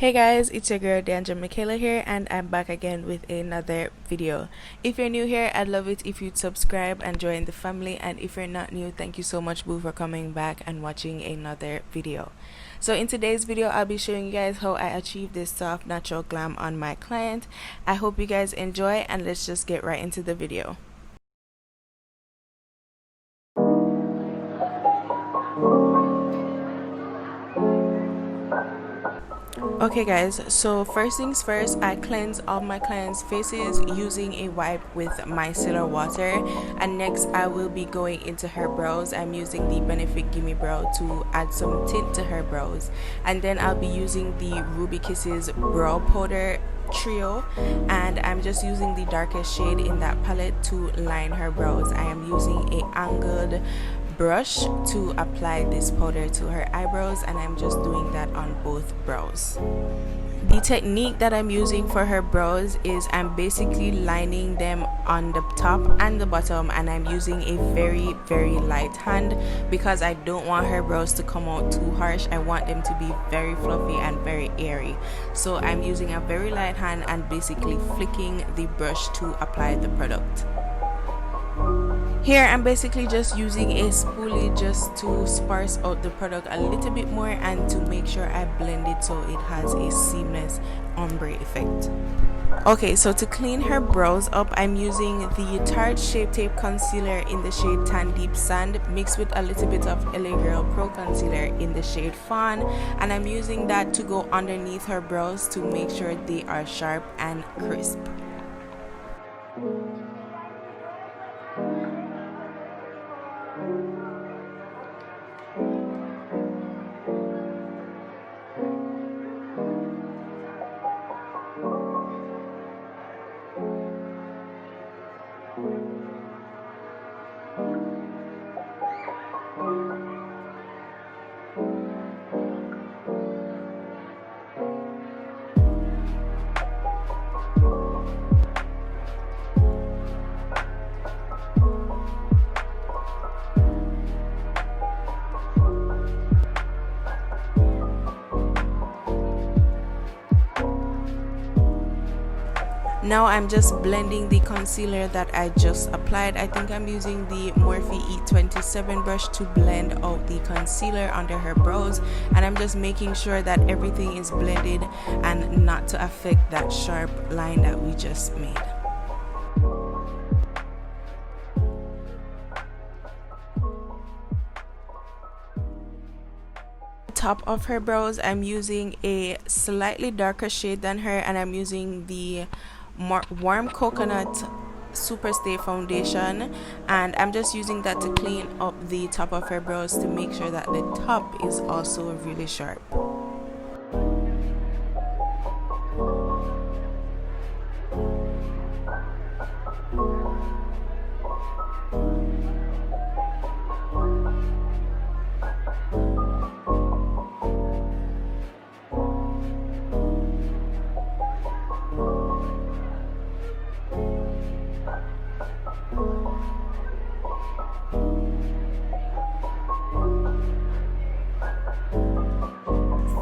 Hey guys, it's your girl Jamaica here, and I'm back again with another video. If you're new here, I'd love it if you'd subscribe and join the family, and if you're not new, thank you so much boo for coming back and watching another video. So in today's video, I'll be showing you guys how I achieved this soft natural glam on my client. I hope you guys enjoy, and let's just get right into the video. Okay guys, so first things first, I cleanse all my clients' faces using a wipe with micellar water, and next I will be going into her brows. I'm using the Benefit Gimme Brow to add some tint to her brows, and then I'll be using the Ruby Kisses brow powder trio, and I'm just using the darkest shade in that palette to line her brows. I am using a angled brush to apply this powder to her eyebrows, and I'm just doing that on both brows. The technique that I'm using for her brows is I'm basically lining them on the top and the bottom, and I'm using a very light hand because I don't want her brows to come out too harsh. I want them to be very fluffy and very airy. So I'm using a very light hand and basically flicking the brush to apply the product. Here I'm basically just using a spoolie just to sparse out the product a little bit more and to make sure I blend it so it has a seamless ombre effect. Okay, so to clean her brows up, I'm using the Tarte Shape Tape Concealer in the shade Tan Deep Sand mixed with a little bit of LA Girl Pro Concealer in the shade Fawn, and I'm using that to go underneath her brows to make sure they are sharp and crisp. Now I'm just blending the concealer that I just applied. I think I'm using the Morphe E27 brush to blend out the concealer under her brows, and I'm just making sure that everything is blended and not to affect that sharp line that we just made. Top of her brows, I'm using a slightly darker shade than her, and I'm using the Warm Coconut Super Stay Foundation, and I'm just using that to clean up the top of her brows to make sure that the top is also really sharp.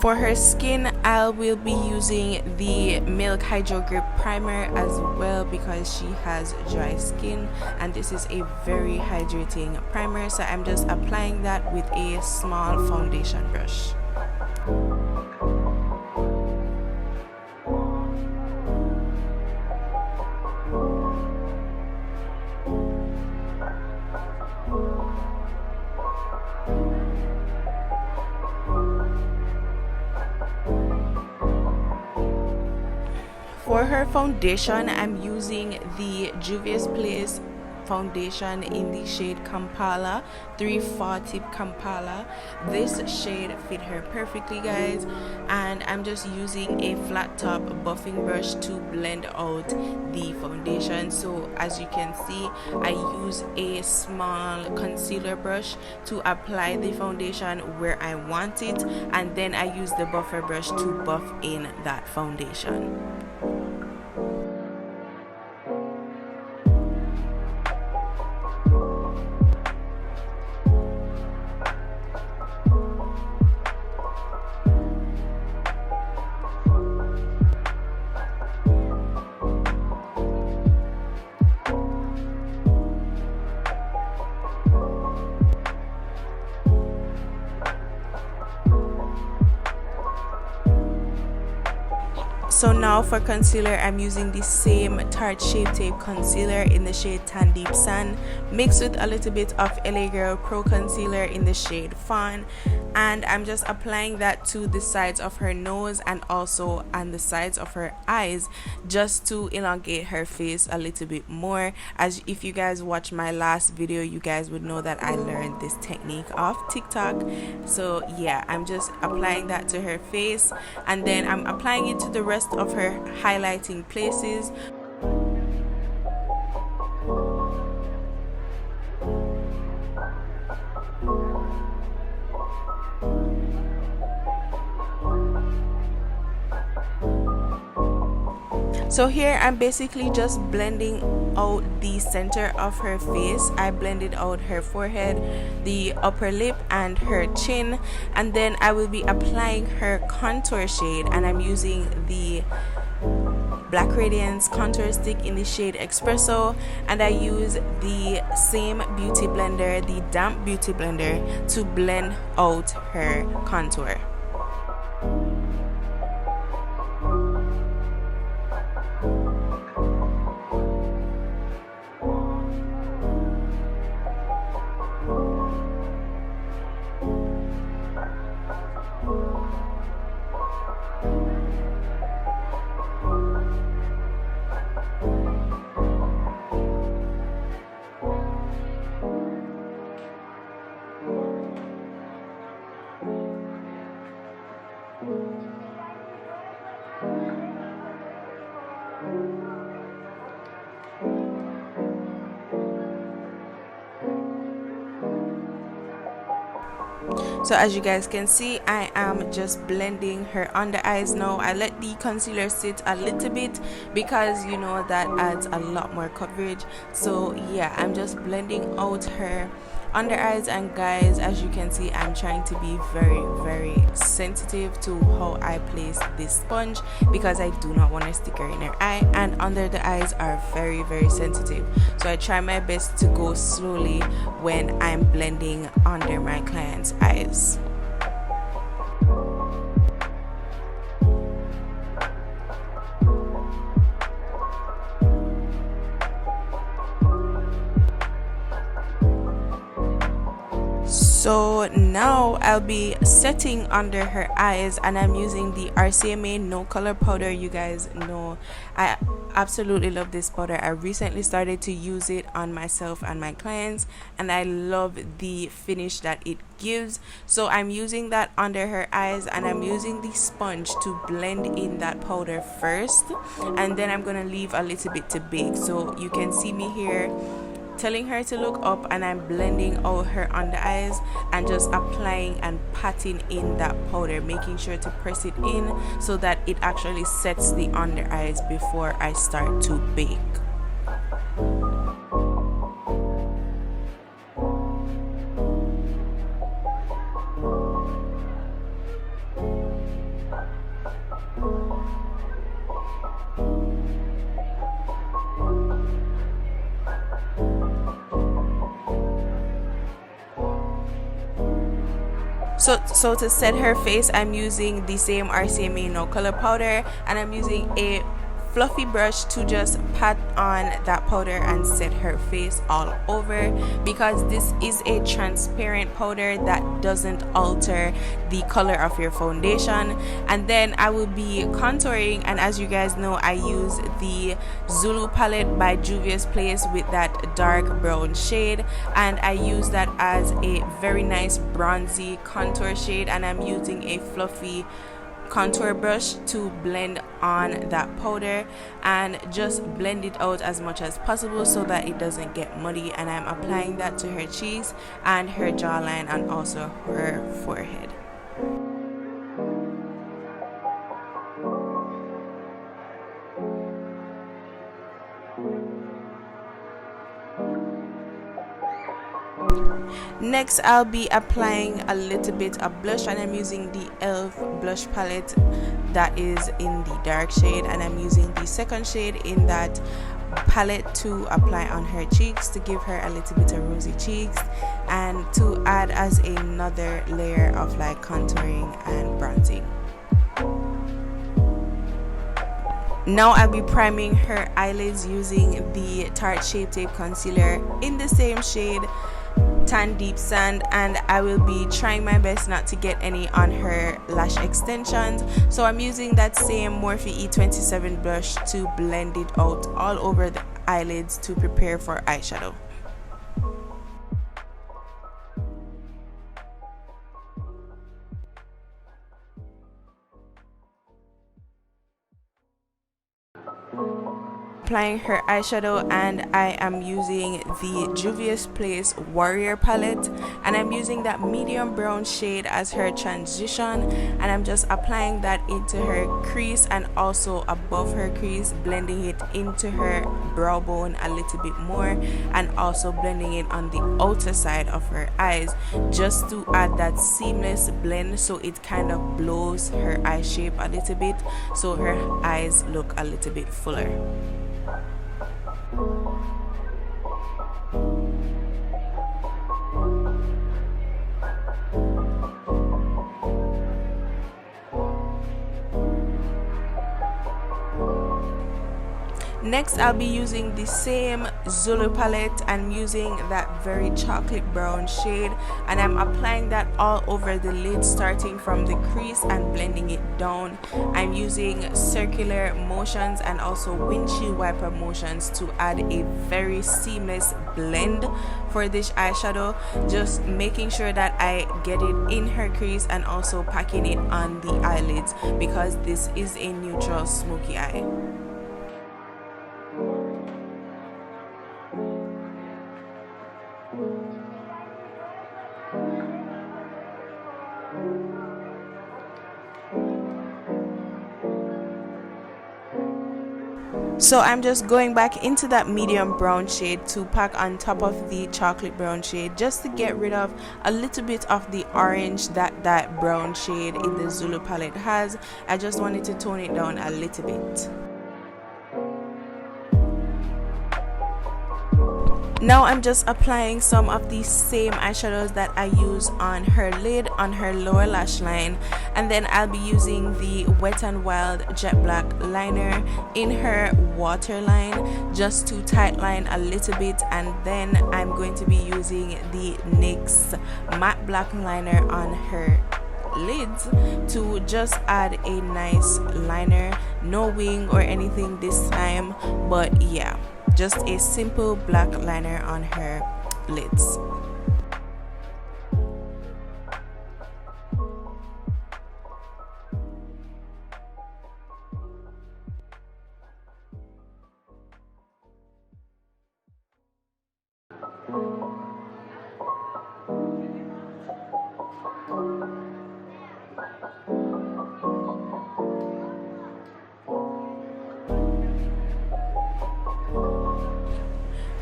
For her skin, I will be using the Milk Hydro Grip Primer as well because she has dry skin, and this is a very hydrating primer, so I'm just applying that with a small foundation brush. For her foundation, I'm using the Juvia's Place foundation in the shade Kampala 340 Kampala. This shade fit her perfectly guys, and I'm just using a flat top buffing brush to blend out the foundation. So as you can see, I use a small concealer brush to apply the foundation where I want it, and then I use the buffer brush to buff in that foundation. So now for concealer, I'm using the same Tarte Shape Tape concealer in the shade Tan Deep Sand, mixed with a little bit of LA Girl Pro Concealer in the shade Fawn, and I'm just applying that to the sides of her nose and also on the sides of her eyes, just to elongate her face a little bit more. As if you guys watch my last video, you guys would know that I learned this technique off TikTok. So yeah, I'm just applying that to her face, and then I'm applying it to the rest of her highlighting places. So here I'm basically just blending out the center of her face. I blended out her forehead, the upper lip, and her chin, and then I will be applying her contour shade, and I'm using the Black Radiance contour stick in the shade Espresso, and I use the same beauty blender, the damp beauty blender, to blend out her contour. So as you guys can see, I am just blending her under eyes now. I let the concealer sit a little bit because you know that adds a lot more coverage. So yeah, I'm just blending out her under eyes, and guys, as you can see, I'm trying to be very sensitive to how I place this sponge because I do not want a sticker in her eye, and under the eyes are very sensitive. So I try my best to go slowly when I'm blending under my client's eyes. So now I'll be setting under her eyes, and I'm using the RCMA no color powder. You guys know I absolutely love this powder. I recently started to use it on myself and my clients, and I love the finish that it gives. So I'm using that under her eyes, and I'm using the sponge to blend in that powder first, and then I'm gonna leave a little bit to bake. So you can see me here telling her to look up, and I'm blending out her under eyes and just applying and patting in that powder, making sure to press it in so that it actually sets the under eyes before I start to bake. So to set her face, I'm using the same RCMA no color powder, and I'm using a fluffy brush to just pat on that powder and set her face all over, because this is a transparent powder that doesn't alter the color of your foundation. And then I will be contouring, and as you guys know, I use the Zulu palette by Juvia's Place with that dark brown shade, and I use that as a very nice bronzy contour shade, and I'm using a fluffy contour brush to blend on that powder and just blend it out as much as possible so that it doesn't get muddy. And I'm applying that to her cheeks and her jawline and also her forehead. Next, I'll be applying a little bit of blush, and I'm using the e.l.f. blush palette that is in the dark shade, and I'm using the second shade in that palette to apply on her cheeks to give her a little bit of rosy cheeks and to add as another layer of like contouring and bronzing. Now I'll be priming her eyelids using the Tarte Shape Tape Concealer in the same shade, Tan Deep Sand, and I will be trying my best not to get any on her lash extensions. So I'm using that same Morphe E27 brush to blend it out all over the eyelids to prepare for eyeshadow. Applying her eyeshadow, and I am using the Juvia's Place Warrior palette, and I'm using that medium brown shade as her transition, and I'm just applying that into her crease and also above her crease, blending it into her brow bone a little bit more, and also blending it on the outer side of her eyes just to add that seamless blend, so it kind of blows her eye shape a little bit, so her eyes look a little bit fuller. Next, I'll be using the same Zulu palette. I'm using that very chocolate brown shade, and I'm applying that all over the lid, starting from the crease and blending it down. I'm using circular motions and also windshield wiper motions to add a very seamless blend for this eyeshadow, just making sure that I get it in her crease and also packing it on the eyelids, because this is a neutral smoky eye. So I'm just going back into that medium brown shade to pack on top of the chocolate brown shade, just to get rid of a little bit of the orange that brown shade in the Zulu palette has. I just wanted to tone it down a little bit. Now I'm just applying some of the same eyeshadows that I use on her lid, on her lower lash line, and then I'll be using the Wet n Wild Jet Black liner in her waterline just to tightline a little bit, and then I'm going to be using the NYX matte black liner on her lids to just add a nice liner. No wing or anything this time, but yeah, just a simple black liner on her lids.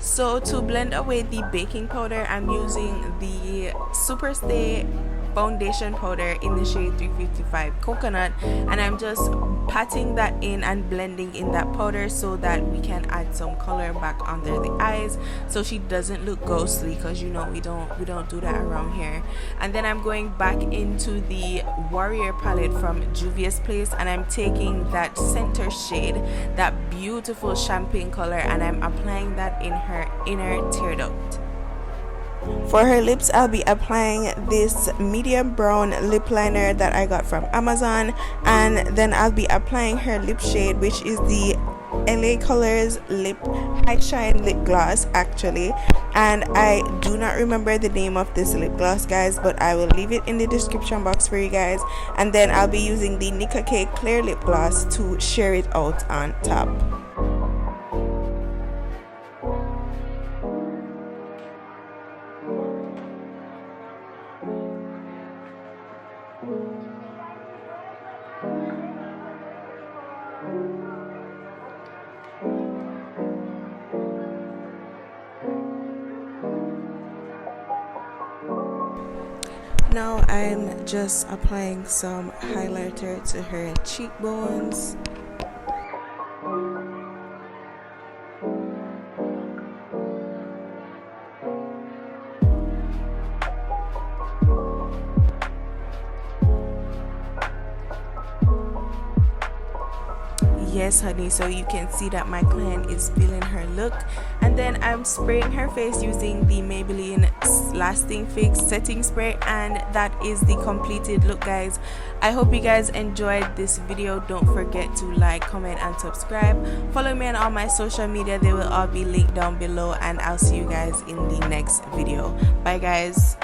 So to blend away the baking powder, I'm using the Superstay foundation powder in the shade 355 Coconut, and I'm just patting that in and blending in that powder so that we can add some color back under the eyes so she doesn't look ghostly, because you know we don't do that around here. And then I'm going back into the Warrior palette from Juvia's Place, and I'm taking that center shade, that beautiful champagne color, and I'm applying that in her inner tear duct. For her lips, I'll be applying this medium brown lip liner that I got from Amazon, and then I'll be applying her lip shade, which is the LA Colors Lip High Shine Lip Gloss actually, and I do not remember the name of this lip gloss, guys, but I will leave it in the description box for you guys. And then I'll be using the Nicka K Clear Lip Gloss to share it out on top. Now I'm just applying some highlighter to her cheekbones. Yes, honey, so you can see that my client is feeling her look. And then I'm spraying her face using the Maybelline Lasting Fix setting spray, and that is the completed look, guys. I hope you guys enjoyed this video. Don't forget to like, comment and subscribe. Follow me on all my social media, they will all be linked down below, and I'll see you guys in the next video. Bye guys.